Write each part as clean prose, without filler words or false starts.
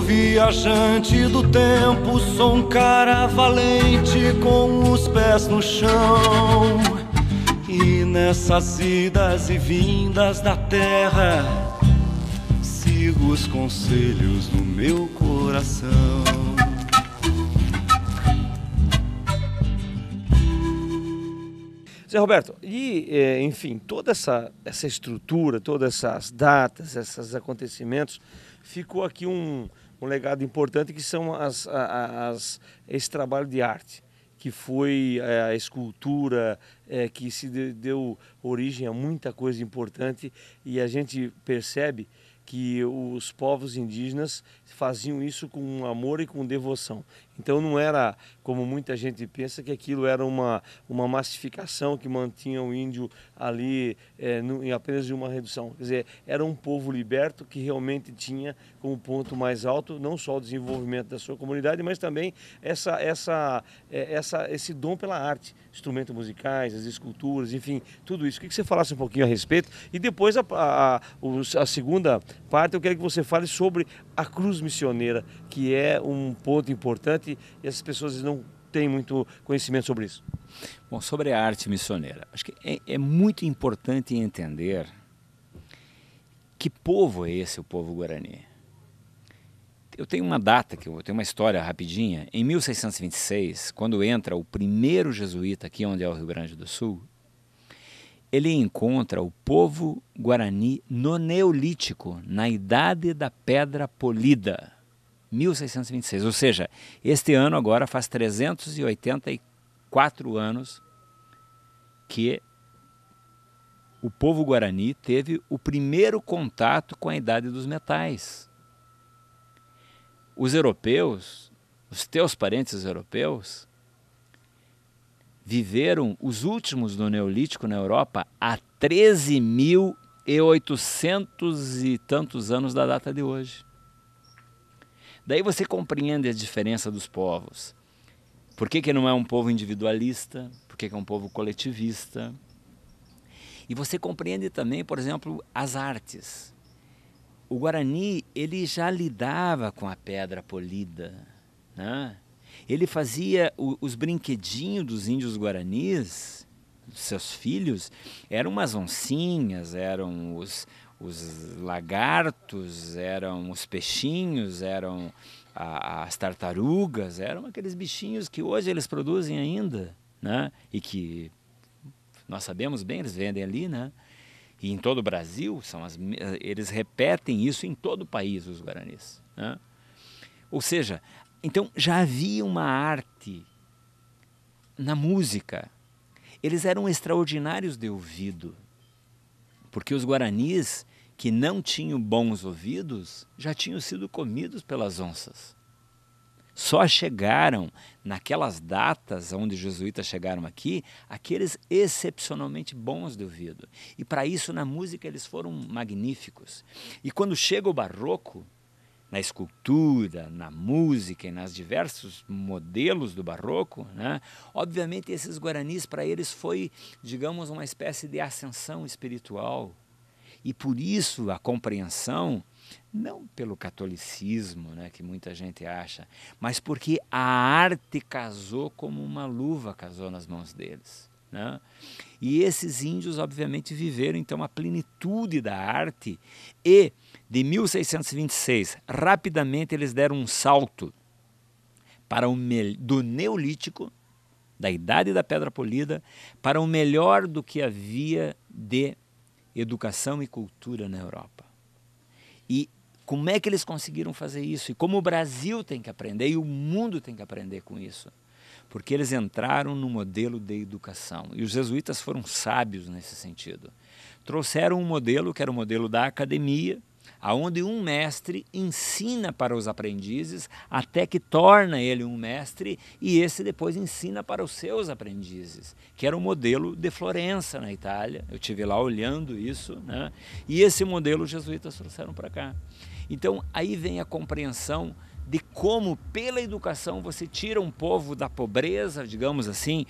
viajante do tempo, sou um cara valente com os pés no chão. E nessas idas e vindas da terra, sigo os conselhos do meu coração. Zé Roberto, e enfim, toda essa estrutura, todas essas datas, esses acontecimentos, ficou aqui um legado importante que são esse trabalho de arte, que foi a escultura, que se deu origem a muita coisa importante, e a gente percebe que os povos indígenas faziam isso com amor e com devoção. Então não era, como muita gente pensa, que aquilo era uma massificação que mantinha o índio ali em apenas de uma redução. Quer dizer, era um povo liberto que realmente tinha como ponto mais alto não só o desenvolvimento da sua comunidade, mas também esse dom pela arte, instrumentos musicais, as esculturas, enfim, tudo isso. Queria que você falasse um pouquinho a respeito, e depois a segunda parte eu quero que você fale sobre a cruz missioneira, que é um ponto importante e as pessoas não têm muito conhecimento sobre isso. Bom, sobre a arte missioneira, acho que é muito importante entender que povo é esse, o povo Guarani. Eu tenho uma data, eu tenho uma história rapidinha. Em 1626, quando entra o primeiro jesuíta aqui onde é o Rio Grande do Sul, ele encontra o povo Guarani no Neolítico, na Idade da Pedra Polida, 1626. Ou seja, este ano agora faz 384 anos que o povo Guarani teve o primeiro contato com a Idade dos Metais. Os europeus, os teus parentes europeus, viveram os últimos do Neolítico na Europa há 13.800 e tantos anos da data de hoje. Daí você compreende a diferença dos povos. Por que não é um povo individualista? Por que é um povo coletivista? E você compreende também, por exemplo, as artes. O Guarani, ele já lidava com a pedra polida, né? Ele fazia os brinquedinhos dos índios guaranis, dos seus filhos, eram umas oncinhas, eram os lagartos, eram os peixinhos, eram as tartarugas, eram aqueles bichinhos que hoje eles produzem ainda, né? E que nós sabemos bem, eles vendem ali, né? E em todo o Brasil, eles repetem isso em todo o país, os guaranis, né? Ou seja, então já havia uma arte na música. Eles eram extraordinários de ouvido, porque os guaranis que não tinham bons ouvidos já tinham sido comidos pelas onças. Só chegaram naquelas datas onde os jesuítas chegaram aqui, aqueles excepcionalmente bons de ouvido. E para isso na música eles foram magníficos. E quando chega o barroco, na escultura, na música e nas diversos modelos do barroco, né? Obviamente esses guaranis para eles foi, digamos, uma espécie de ascensão espiritual. E por isso a compreensão, não pelo catolicismo, né, que muita gente acha, mas porque a arte casou como uma luva casou nas mãos deles, né? E esses índios obviamente viveram então a plenitude da arte, e de 1626 rapidamente eles deram um salto para do Neolítico, da Idade da Pedra Polida, para o melhor do que havia de educação e cultura na Europa. E como é que eles conseguiram fazer isso? E como o Brasil tem que aprender e o mundo tem que aprender com isso? Porque eles entraram no modelo de educação. E os jesuítas foram sábios nesse sentido. Trouxeram um modelo que era o modelo da academia, onde um mestre ensina para os aprendizes até que torna ele um mestre, e esse depois ensina para os seus aprendizes, que era o modelo de Florença, na Itália. Eu estive lá olhando isso, né? E esse modelo os jesuítas trouxeram para cá. Então aí vem a compreensão de como pela educação você tira um povo da pobreza, digamos assim,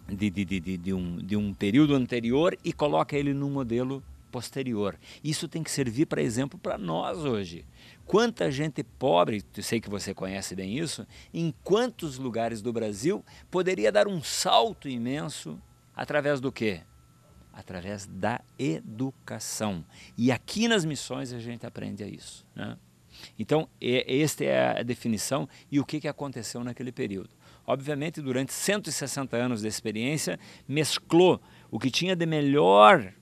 de um período anterior, e coloca ele num modelo posterior. Isso tem que servir para exemplo para nós hoje. Quanta gente pobre, eu sei que você conhece bem isso, em quantos lugares do Brasil poderia dar um salto imenso através do quê? Através da educação. E aqui nas missões a gente aprende a isso, né? Então, esta é a definição e o que aconteceu naquele período. Obviamente, durante 160 anos de experiência, mesclou o que tinha de melhor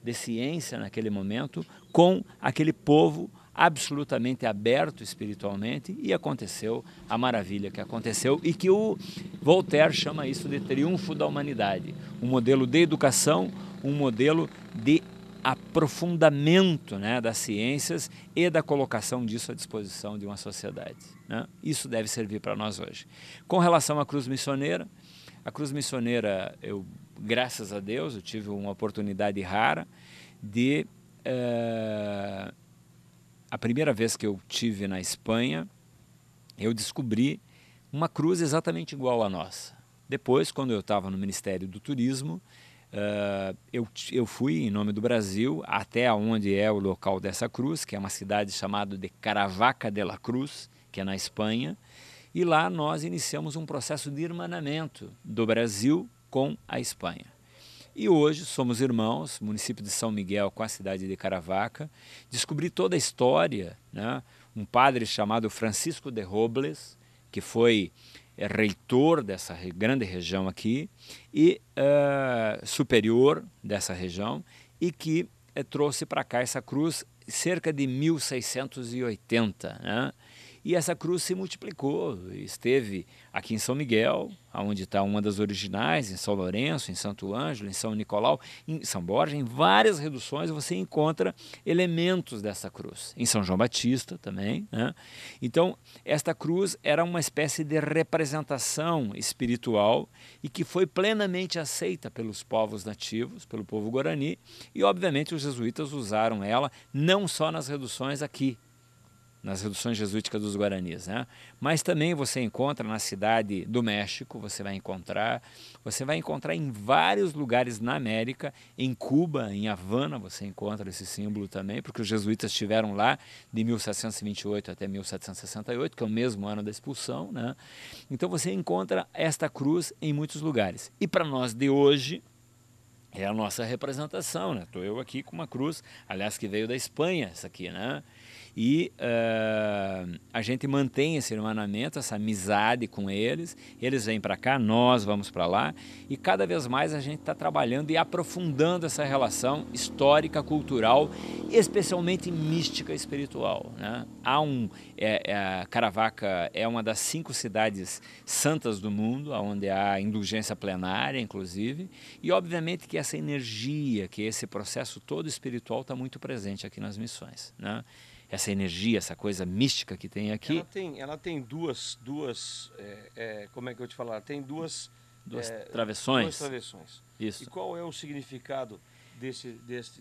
de ciência naquele momento com aquele povo absolutamente aberto espiritualmente, e aconteceu a maravilha que aconteceu e que o Voltaire chama isso de triunfo da humanidade. Um modelo de educação, um modelo de aprofundamento, né, das ciências e da colocação disso à disposição de uma sociedade, né? Isso deve servir para nós hoje. Com relação à cruz missioneira, graças a Deus, eu tive uma oportunidade rara de... a primeira vez que eu tive na Espanha, eu descobri uma cruz exatamente igual à nossa. Depois, quando eu estava no Ministério do Turismo, eu fui, em nome do Brasil, até onde é o local dessa cruz, que é uma cidade chamada de Caravaca de la Cruz, que é na Espanha, e lá nós iniciamos um processo de irmanamento do Brasil com a Espanha. E hoje somos irmãos, município de São Miguel com a cidade de Caravaca. Descobri toda a história, né? Um padre chamado Francisco de Robles, que foi reitor dessa grande região aqui e superior dessa região, e que trouxe para cá essa cruz cerca de 1680, né? E essa cruz se multiplicou, esteve aqui em São Miguel, onde está uma das originais, em São Lourenço, em Santo Ângelo, em São Nicolau, em São Borja, em várias reduções você encontra elementos dessa cruz. Em São João Batista também, né? Então, esta cruz era uma espécie de representação espiritual e que foi plenamente aceita pelos povos nativos, pelo povo guarani, e obviamente os jesuítas usaram ela não só nas reduções aqui, nas reduções jesuíticas dos Guaranis, né? Mas também você encontra na cidade do México, você vai encontrar em vários lugares na América, em Cuba, em Havana, você encontra esse símbolo também, porque os jesuítas estiveram lá de 1728 até 1768, que é o mesmo ano da expulsão, né? Então você encontra esta cruz em muitos lugares. E para nós de hoje, é a nossa representação, né? Estou eu aqui com uma cruz, aliás, que veio da Espanha, essa aqui, né? E a gente mantém esse irmanamento, essa amizade com eles. Eles vêm para cá, nós vamos para lá, e cada vez mais a gente está trabalhando e aprofundando essa relação histórica, cultural, especialmente mística e espiritual, né? Caravaca é uma das 5 cidades santas do mundo, onde há indulgência plenária, inclusive, e obviamente que essa energia, que esse processo todo espiritual está muito presente aqui nas missões, né? Essa energia, essa coisa mística que tem aqui. Ela tem duas como é que eu te falar? Tem duas travessões. Duas travessões. Isso. E qual é o significado dessas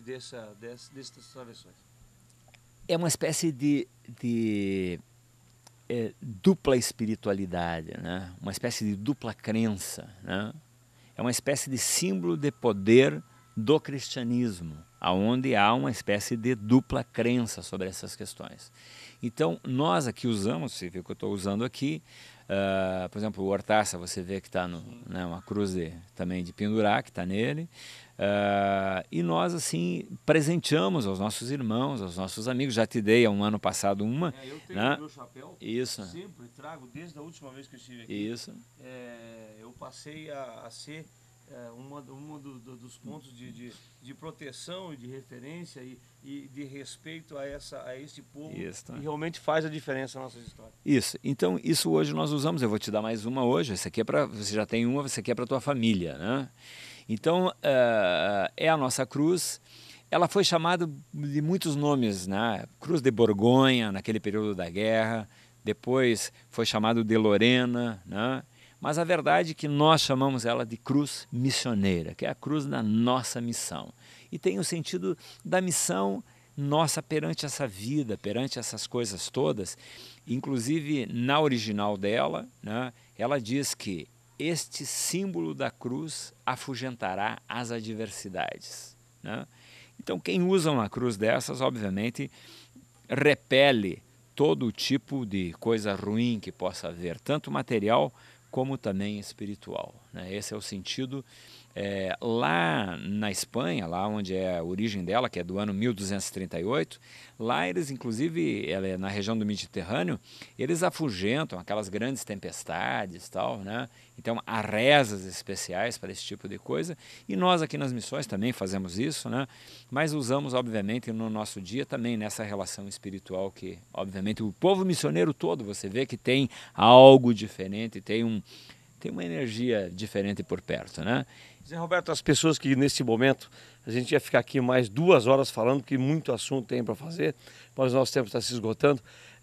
travessões? É uma espécie de dupla espiritualidade, né? Uma espécie de dupla crença, né? É uma espécie de símbolo de poder do cristianismo, aonde há uma espécie de dupla crença sobre essas questões. Então, nós aqui usamos, você vê que eu estou usando aqui, por exemplo, o Hortaça, você vê que está uma cruz também de pendurar, que está nele, e nós, assim, presenteamos aos nossos irmãos, aos nossos amigos. Já te dei há um ano passado uma. Eu tenho, né? O meu chapéu, isso. Sempre trago, desde a última vez que eu estive aqui. Isso. Eu passei a ser dos pontos de proteção e de referência e de respeito a este povo. Isso. E realmente faz a diferença na nossa história. Isso. Então, isso hoje nós usamos. Eu vou te dar mais uma hoje. Essa aqui é para... Você já tem uma, essa aqui é para a tua família, né? Então, é a nossa cruz. Ela foi chamada de muitos nomes, né? Cruz de Borgonha, naquele período da guerra. Depois foi chamado de Lorena, né? Mas a verdade é que nós chamamos ela de cruz missioneira, que é a cruz da nossa missão. E tem o sentido da missão nossa perante essa vida, perante essas coisas todas. Inclusive, na original dela, né, ela diz que este símbolo da cruz afugentará as adversidades, né? Então quem usa uma cruz dessas, obviamente, repele todo tipo de coisa ruim que possa haver, tanto material como também espiritual, né? Esse é o sentido. Lá na Espanha, lá onde é a origem dela, que é do ano 1238, lá eles, inclusive, ela é na região do Mediterrâneo, eles afugentam aquelas grandes tempestades, tal, né? Então há rezas especiais para esse tipo de coisa, e nós aqui nas missões também fazemos isso, né? Mas usamos, obviamente, no nosso dia também nessa relação espiritual que, obviamente, o povo missioneiro todo, você vê que tem algo diferente, tem uma energia diferente por perto, né? Zé Roberto, as pessoas que nesse momento, a gente ia ficar aqui mais 2 horas falando, porque muito assunto tem para fazer, mas o nosso tempo está se esgotando.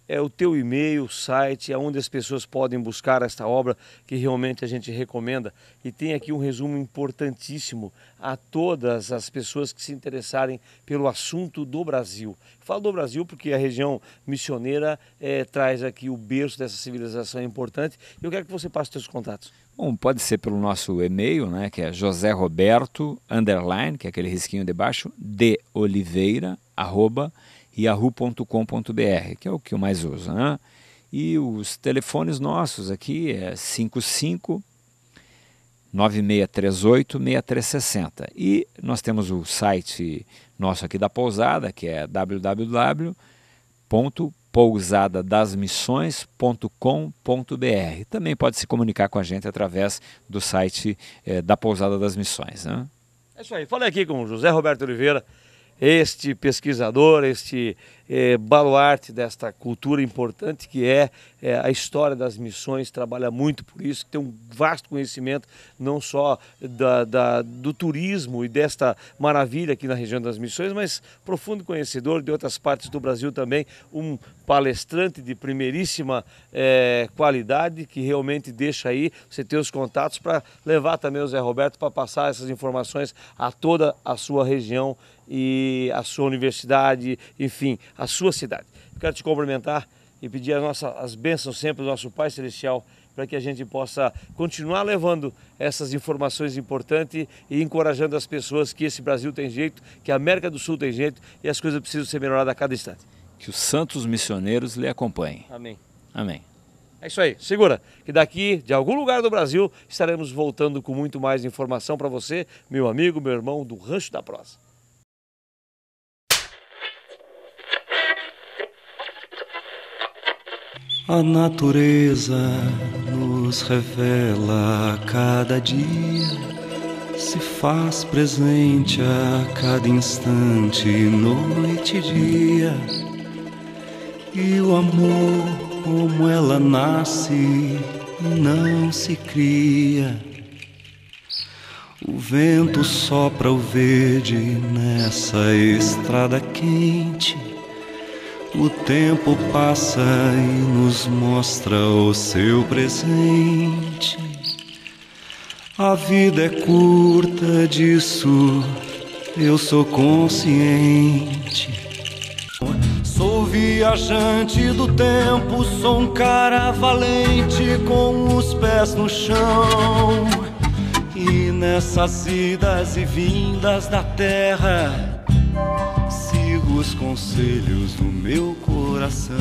É o teu e-mail, o site, onde as pessoas podem buscar esta obra que realmente a gente recomenda. E tem aqui um resumo importantíssimo a todas as pessoas que se interessarem pelo assunto do Brasil. Falo do Brasil porque a região missioneira traz aqui o berço dessa civilização importante. Eu quero que você passe os seus contatos. Bom, pode ser pelo nosso e-mail, né, que é joseroberto_, que é aquele risquinho de baixo, de Oliveira, @yahoo.com.br, que é o que eu mais uso, né? E os telefones nossos aqui é 55 9638 6360. E nós temos o site nosso aqui da pousada, que é www.pousadadasmissões.com.br. Também pode se comunicar com a gente através do site da Pousada das Missões, né? É isso aí, falei aqui com o José Roberto Oliveira, este pesquisador, este baluarte desta cultura importante que é a história das missões, trabalha muito por isso, tem um vasto conhecimento não só do turismo e desta maravilha aqui na região das missões, mas profundo conhecedor de outras partes do Brasil também, um palestrante de primeiríssima qualidade que realmente deixa aí você ter os contatos para levar também o Zé Roberto para passar essas informações a toda a sua região e a sua universidade, enfim, a sua cidade. Quero te cumprimentar e pedir as bênçãos sempre do nosso Pai Celestial para que a gente possa continuar levando essas informações importantes e encorajando as pessoas que esse Brasil tem jeito, que a América do Sul tem jeito e as coisas precisam ser melhoradas a cada instante. Que os santos missioneiros lhe acompanhem. Amém. Amém. É isso aí, segura que daqui, de algum lugar do Brasil, estaremos voltando com muito mais informação para você, meu amigo, meu irmão do Rancho da Prosa. A natureza nos revela a cada dia, se faz presente a cada instante, noite e dia. E o amor, como ela nasce, não se cria. O vento sopra o verde nessa estrada quente. O tempo passa e nos mostra o seu presente. A vida é curta, disso eu sou consciente. Sou viajante do tempo, sou um cara valente com os pés no chão. E nessas idas e vindas da terra, sigo os conselhos do meu coração.